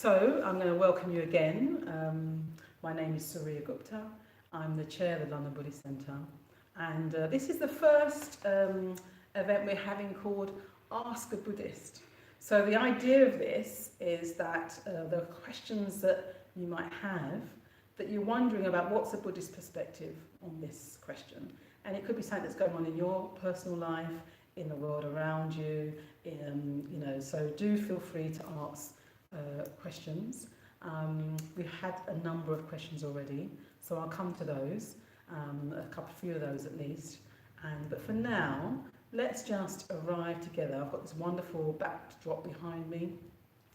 So I'm going to welcome you again. My name is Suryagupta. I'm the chair of the London Buddhist Centre, and this is the first event we're having called Ask a Buddhist. So the idea of this is that there are questions that you might have that you're wondering about what's a Buddhist perspective on this question. And it could be something that's going on in your personal life, in the world around you, so do feel free to ask questions. We've had a number of questions already, so I'll come to those, a few of those at least. But for now, let's just arrive together. I've got this wonderful backdrop behind me.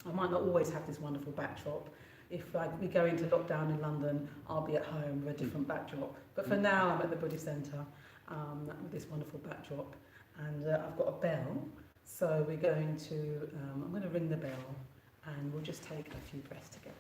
I might not always have this wonderful backdrop. If we go into lockdown in London, I'll be at home with a different backdrop. But for now, I'm at the Buddhist Centre with this wonderful backdrop. And I've got a bell, so we're going to, I'm going to ring the bell and we'll just take a few breaths together.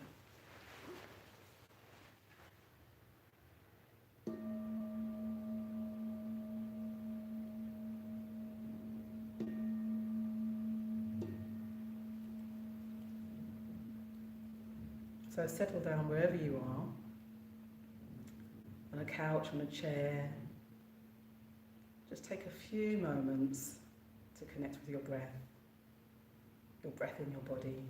So settle down wherever you are, on a couch, on a chair. Just take a few moments to connect with your breath in your body.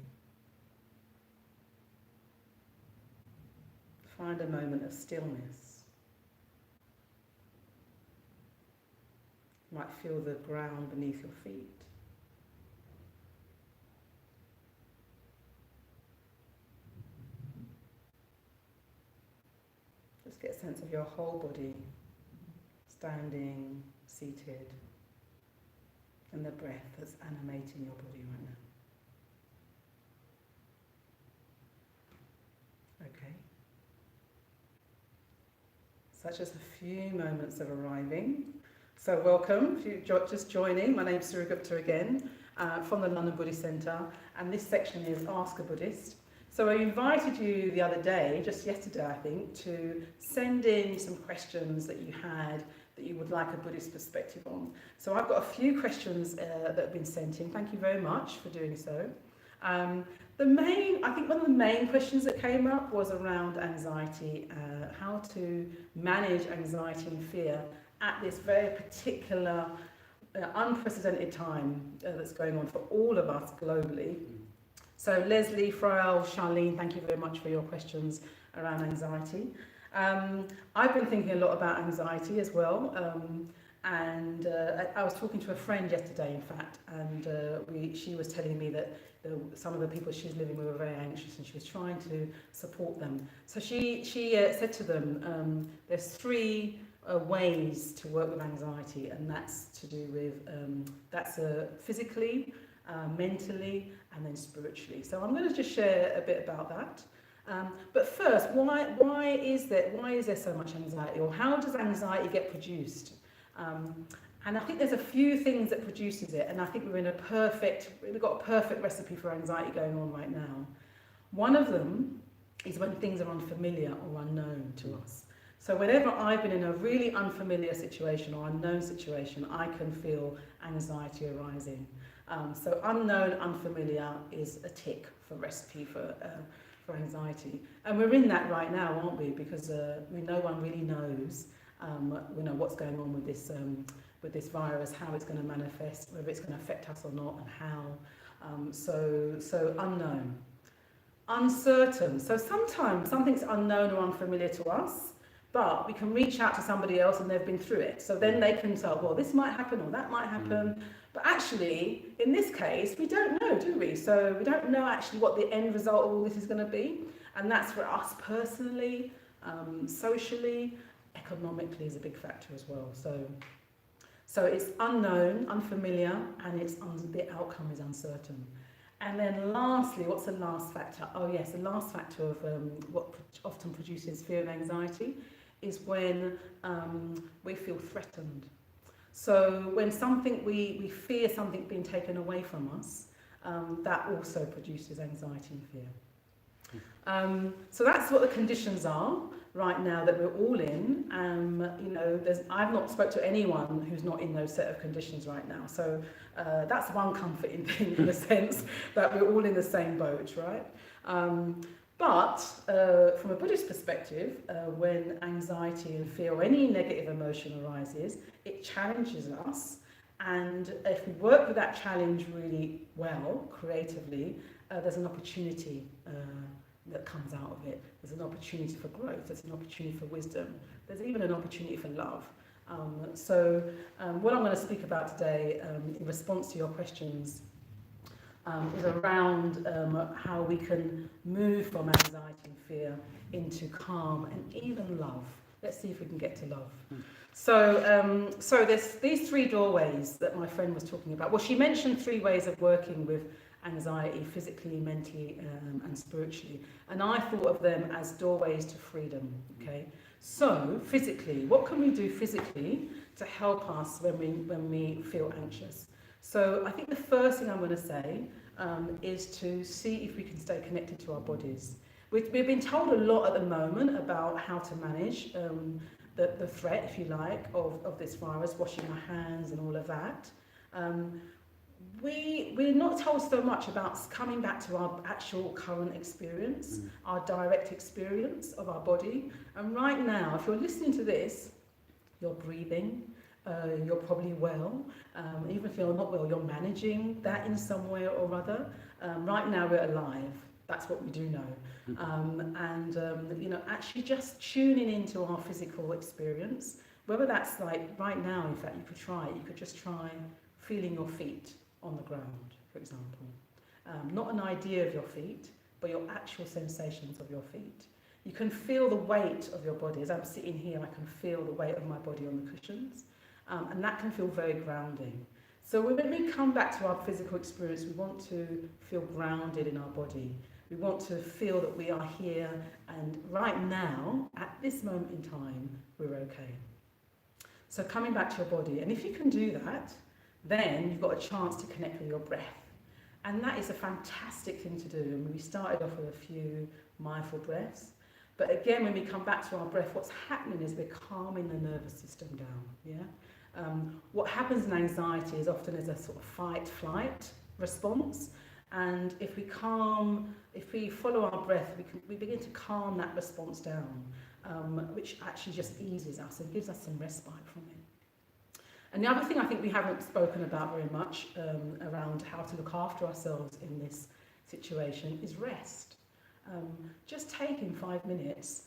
Find a moment of stillness. You might feel the ground beneath your feet. Just get a sense of your whole body, standing, seated, and the breath that's animating your body right now. Okay. So just a few moments of arriving. So welcome, if you're just joining, my name's Suryagupta again, from the London Buddhist Centre, and this section is Ask a Buddhist. So I invited you the other day, just yesterday I think, to send in some questions that you had that you would like a Buddhist perspective on. So I've got a few questions that have been sent in. Thank you very much for doing so. I think one of the main questions that came up was around anxiety, how to manage anxiety and fear at this very particular, unprecedented time that's going on for all of us globally. So Leslie, Frail, Charlene, thank you very much for your questions around anxiety. I've been thinking a lot about anxiety as well, and I was talking to a friend yesterday, in fact, and she was telling me that some of the people she's living with were very anxious, and she was trying to support them. So she said to them, there's three ways to work with anxiety, and that's to do with physically, mentally, and then spiritually. So I'm going to just share a bit about that. But first, why is there so much anxiety, or how does anxiety get produced? And I think there's a few things that produces it, and I think we've got a perfect recipe for anxiety going on right now. One of them is when things are unfamiliar or unknown to us. So whenever I've been in a really unfamiliar situation or unknown situation, I can feel anxiety arising. So unknown, unfamiliar is a tick for recipe for anxiety, and we're in that right now, aren't we? Because no one really knows, what's going on with this virus, how it's going to manifest, whether it's going to affect us or not, and how. So unknown, uncertain. So sometimes something's unknown or unfamiliar to us, but we can reach out to somebody else and they've been through it. So then they can tell, well, this might happen or that might happen. But actually, in this case, we don't know, do we? So we don't know actually what the end result of all this is going to be. And that's for us personally, socially, economically is a big factor as well. So it's unknown, unfamiliar, and the outcome is uncertain. And then lastly, what's the last factor? Oh yes, the last factor of what often produces fear and anxiety is when we feel threatened. So when we fear something being taken away from us, that also produces anxiety and fear. So that's what the conditions are right now that we're all in. I've not spoke to anyone who's not in those set of conditions right now. So that's one comforting thing in the sense that we're all in the same boat, right? But from a Buddhist perspective, when anxiety and fear or any negative emotion arises, it challenges us. And if we work with that challenge really well, creatively, there's an opportunity that comes out of it. There's an opportunity for growth. There's an opportunity for wisdom. There's even an opportunity for love. What I'm going to speak about today, in response to your questions, is around how we can move from anxiety and fear into calm and even love. Let's see if we can get to love. So there's these three doorways that my friend was talking about. Well, she mentioned three ways of working with anxiety, physically, mentally, and spiritually. And I thought of them as doorways to freedom, okay? So, physically, what can we do physically to help us when we feel anxious? So, I think the first thing I'm going to say is to see if we can stay connected to our bodies. We've been told a lot at the moment about how to manage the threat, if you like, of this virus, washing our hands and all of that. We're not told so much about coming back to our actual current experience, our direct experience of our body. And right now, if you're listening to this, you're breathing, you're probably well. Even if you're not well, you're managing that in some way or other. Right now, we're alive. That's what we do know. Actually just tuning into our physical experience, whether that's like right now, in fact, you could just try feeling your feet on the ground, for example. Not an idea of your feet, but your actual sensations of your feet. You can feel the weight of your body. As I'm sitting here, I can feel the weight of my body on the cushions, and that can feel very grounding. So when we come back to our physical experience, we want to feel grounded in our body. We want to feel that we are here, and right now, at this moment in time, we're okay. So coming back to your body, and if you can do that, then you've got a chance to connect with your breath. And that is a fantastic thing to do. And we started off with a few mindful breaths. But again, when we come back to our breath, what's happening is we're calming the nervous system down. Yeah. What happens in anxiety is often as a sort of fight-flight response. And if we follow our breath, we begin to calm that response down, which actually just eases us and gives us some respite from it. And the other thing I think we haven't spoken about very much around how to look after ourselves in this situation is rest. Just taking 5 minutes,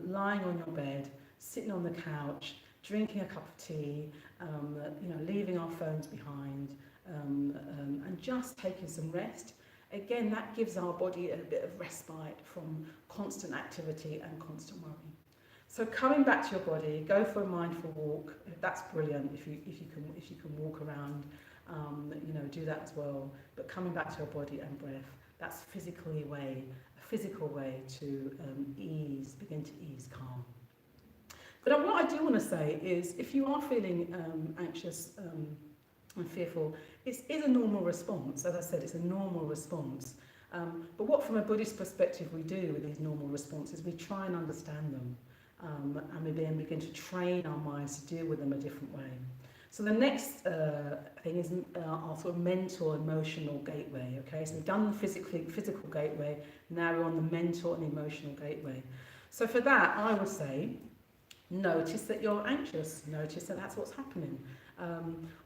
lying on your bed, sitting on the couch, drinking a cup of tea, leaving our phones behind, and just taking some rest. Again, that gives our body a bit of respite from constant activity and constant worry. So coming back to your body, go for a mindful walk. That's brilliant if you can walk around, do that as well. But coming back to your body and breath, that's a physical way to begin to ease calm. But what I do want to say is, if you are feeling anxious and fearful, it is a normal response. As I said, it's a normal response. But what, from a Buddhist perspective, we do with these normal responses, we try and understand them. And we then begin to train our minds to deal with them a different way. So the next thing is our sort of mental, emotional gateway. Okay, so we've done the physical gateway. Now we're on the mental and emotional gateway. So for that, I would say, notice that you're anxious. Notice that that's what's happening.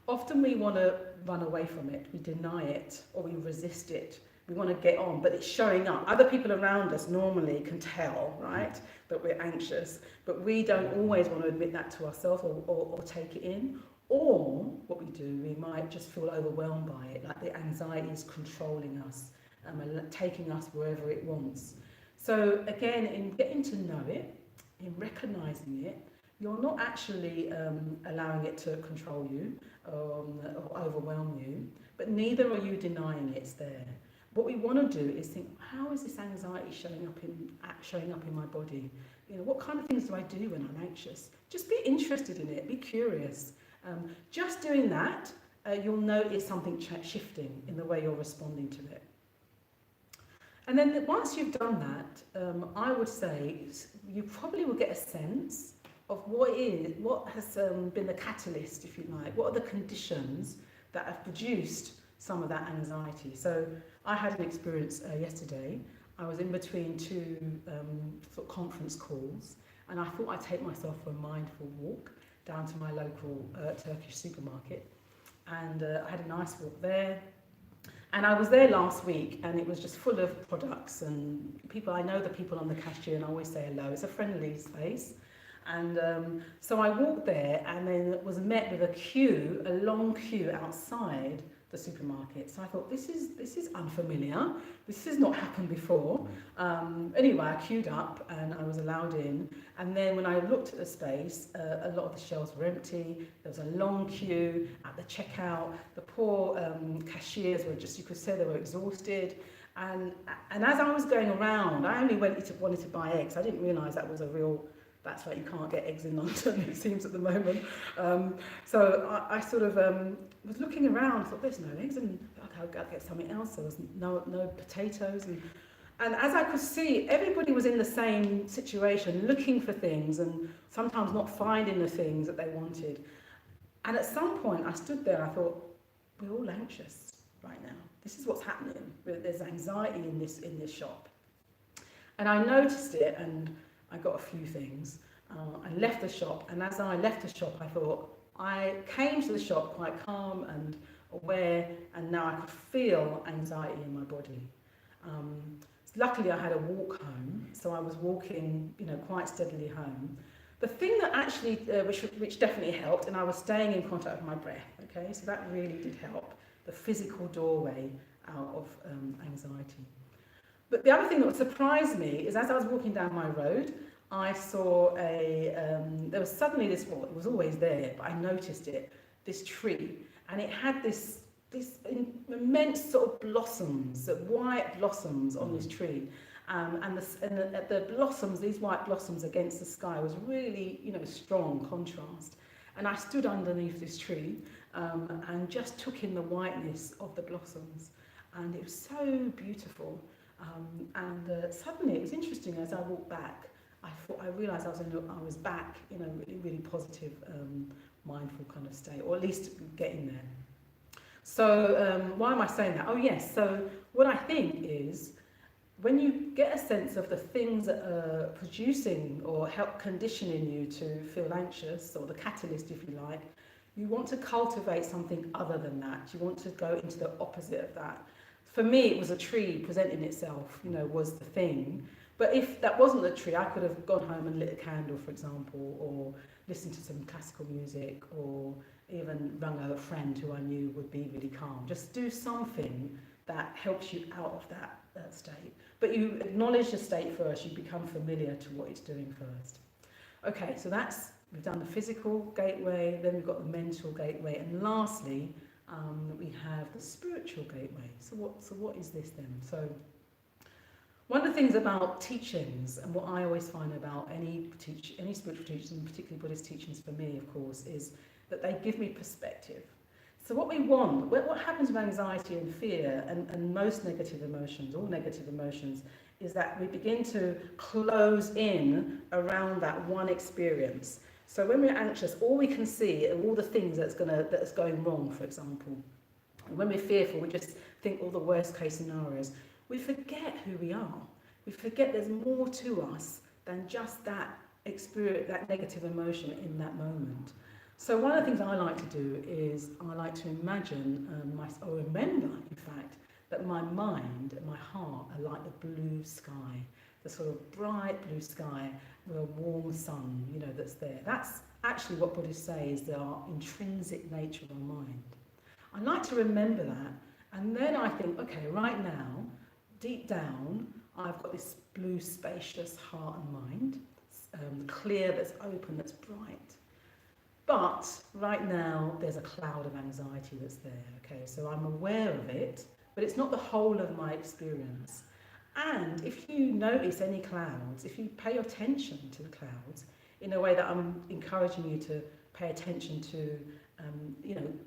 Often we want to run away from it. We deny it, or we resist it. We want to get on, but it's showing up. Other people around us normally can tell, right, that we're anxious, but we don't always want to admit that to ourselves or take it in. Or what we do, we might just feel overwhelmed by it, like the anxiety is controlling us and taking us wherever it wants. So again, in getting to know it, in recognising it, you're not actually allowing it to control you or overwhelm you, but neither are you denying it's there. What we want to do is think, how is this anxiety showing up in my body? What kind of things do I do when I'm anxious? Just be interested in it, be curious. Just doing that, you'll notice something shifting in the way you're responding to it. And then once you've done that, I would say you probably will get a sense of what has been the catalyst, if you like. What are the conditions that have produced some of that anxiety? So I had an experience yesterday. I was in between two sort of conference calls, and I thought I'd take myself for a mindful walk down to my local Turkish supermarket. And I had a nice walk there. And I was there last week, and it was just full of products and people. I know the people on the cashier, and I always say hello. It's a friendly space. And so I walked there, and then was met with a long queue outside the supermarket. So I thought, this is unfamiliar. This has not happened before. Anyway, I queued up, and I was allowed in. And then when I looked at the space, a lot of the shelves were empty. There was a long queue at the checkout. The poor cashiers were just, you could say they were exhausted. And as I was going around, I only wanted to buy eggs. I didn't realise that was a real... That's right, you can't get eggs in London, it seems, at the moment. So I sort of was looking around, thought, there's no eggs, and okay, I'll get something else. There was no potatoes. And as I could see, everybody was in the same situation, looking for things and sometimes not finding the things that they wanted. And at some point, I stood there and I thought, we're all anxious right now. This is what's happening. There's anxiety in this shop. And I noticed it, and I got a few things. I left the shop, and as I left the shop, I thought, I came to the shop quite calm and aware, and now I could feel anxiety in my body. Luckily, I had a walk home, so I was walking, quite steadily home. The thing that actually, which definitely helped, and I was staying in contact with my breath, okay, so that really did help, the physical doorway out of anxiety. But the other thing that surprised me is as I was walking down my road, I saw there was suddenly this, well, it was always there, but I noticed it, this tree, and it had this immense sort of blossoms, white blossoms on this tree. And the blossoms, these white blossoms against the sky was really, strong contrast. And I stood underneath this tree and just took in the whiteness of the blossoms. And it was so beautiful. Suddenly, it was interesting, as I walked back, I realised I was back in a really, really positive, mindful kind of state, or at least getting there. So why am I saying that? Oh yes, so what I think is, when you get a sense of the things that are producing or help conditioning you to feel anxious, or the catalyst if you like, you want to cultivate something other than that. You want to go into the opposite of that. For me, it was a tree presenting itself, was the thing. But if that wasn't the tree, I could have gone home and lit a candle, for example, or listened to some classical music, or even rung a friend who I knew would be really calm. Just do something that helps you out of that state. But you acknowledge the state first, you become familiar to what it's doing first. Okay, so we've done the physical gateway, then we've got the mental gateway, and lastly, we have the spiritual gateway. So what is this then? So one of the things about teachings, and what I always find about any spiritual teachings, and particularly Buddhist teachings for me, of course, is that they give me perspective. So what we want, what happens with anxiety and fear and most negative emotions, all negative emotions, is that we begin to close in around that one experience. So when we're anxious, all we can see are all the things that's going wrong, for example. And when we're fearful, we just think all the worst case scenarios. We forget who we are. We forget there's more to us than just that experience, that negative emotion in that moment. So one of the things I like to do is I like to imagine, or remember, in fact, that my mind and my heart are like the blue sky, the sort of bright blue sky with a warm sun, that's there. That's actually what Buddhists say is the intrinsic nature of our mind. I like to remember that, and then I think, okay, right now, deep down, I've got this blue, spacious heart and mind, clear, that's open, that's bright. But right now, there's a cloud of anxiety that's there, okay? So I'm aware of it, but it's not the whole of my experience. And if you notice any clouds, if you pay attention to the clouds, in a way that I'm encouraging you to pay attention to,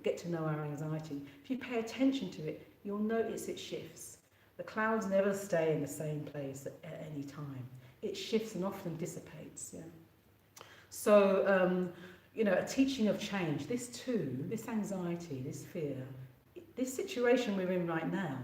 get to know our anxiety, if you pay attention to it, you'll notice it shifts. The clouds never stay in the same place at any time. It shifts and often dissipates, yeah? So, a teaching of change, this anxiety, this fear, this situation we're in right now,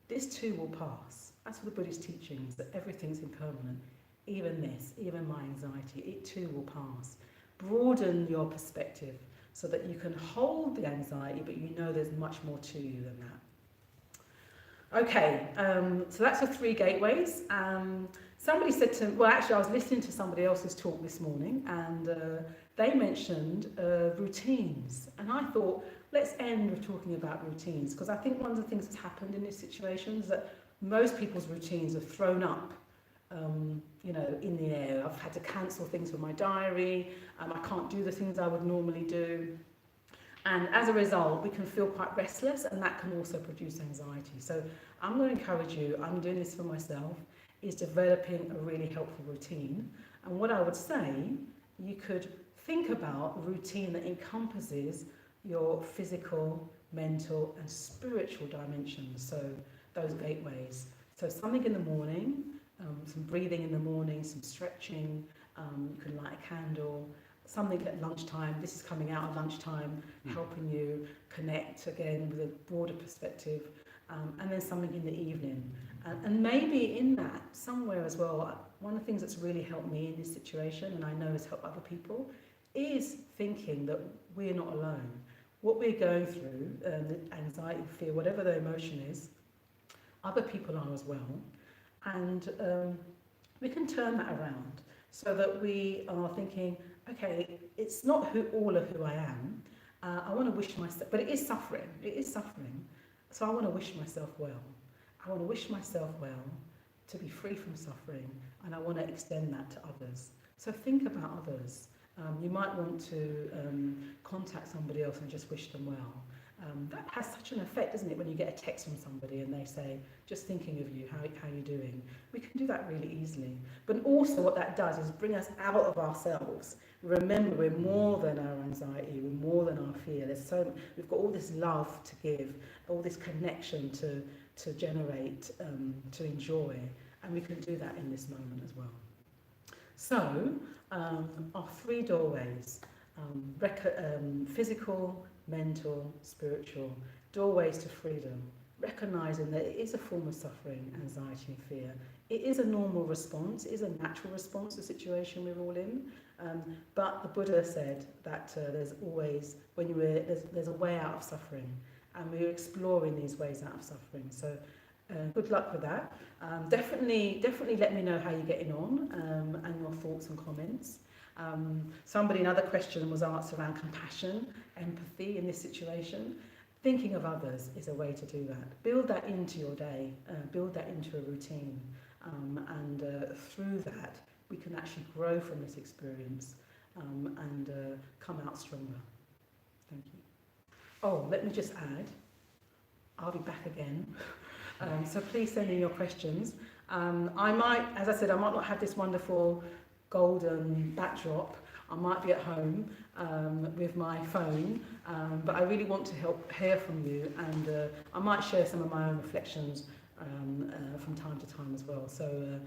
this too will pass. That's what the Buddhist teachings, that everything's impermanent. Even this, even my anxiety, it too will pass. Broaden your perspective so that you can hold the anxiety, but you know there's much more to you than that. Okay, so that's the 3 gateways. Somebody said to me, well, actually, I was listening to somebody else's talk this morning, and they mentioned routines. And I thought, let's end with talking about routines, because I think one of the things that's happened in this situation is that most people's routines are thrown up, in the air. I've had to cancel things from my diary. I can't do the things I would normally do. And as a result, we can feel quite restless, and that can also produce anxiety. So I'm going to encourage you, I'm doing this for myself, is developing a really helpful routine. And what I would say, you could think about a routine that encompasses your physical, mental and spiritual dimensions, so those gateways. So something in the morning, some breathing in the morning, some stretching, you can light a candle, something at lunchtime, this is coming out at lunchtime, helping you connect again with a broader perspective, and then something in the evening. And maybe in that, somewhere as well, one of the things that's really helped me in this situation, and I know has helped other people, is thinking that we're not alone. What we're going through, the anxiety, fear, whatever the emotion is, other people are as well. And we can turn that around so that we are thinking, okay, it's not all of who I am. I want to wish myself, but it is suffering. So I want to wish myself well. I want to wish myself well to be free from suffering, and I want to extend that to others. So think about others. You might want to contact somebody else and just wish them well. That has such an effect, doesn't it, when you get a text from somebody and they say, just thinking of you, how are you doing? We can do that really easily. But also what that does is bring us out of ourselves. Remember, we're more than our anxiety, we're more than our fear. We've got all this love to give, all this connection to generate, to enjoy, and we can do that in this moment as well. So, our 3 doorways, physical, mental, spiritual, doorways to freedom, recognising that it is a form of suffering, anxiety and fear. It is a normal response, it is a natural response to the situation we're all in, but the Buddha said that there's always, there's a way out of suffering, and we're exploring these ways out of suffering. So good luck with that. Definitely let me know how you're getting on, and your thoughts and comments. Another question was asked around compassion, empathy in this situation. Thinking of others is a way to do that. Build that into your day, build that into a routine, and through that we can actually grow from this experience, and come out stronger. Thank you. Oh, let me just add, I'll be back again. So please send in your questions. I might not have this wonderful golden backdrop. I might be at home with my phone, but I really want to hear from you, and I might share some of my own reflections from time to time as well. So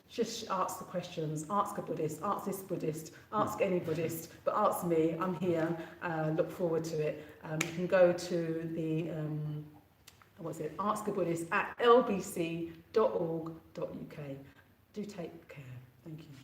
just ask the questions, ask a Buddhist, ask this Buddhist, ask any Buddhist, but ask me. I'm here. Look forward to it. You can go to the Ask a Buddhist at lbc.org.uk. Do take care. Thank you.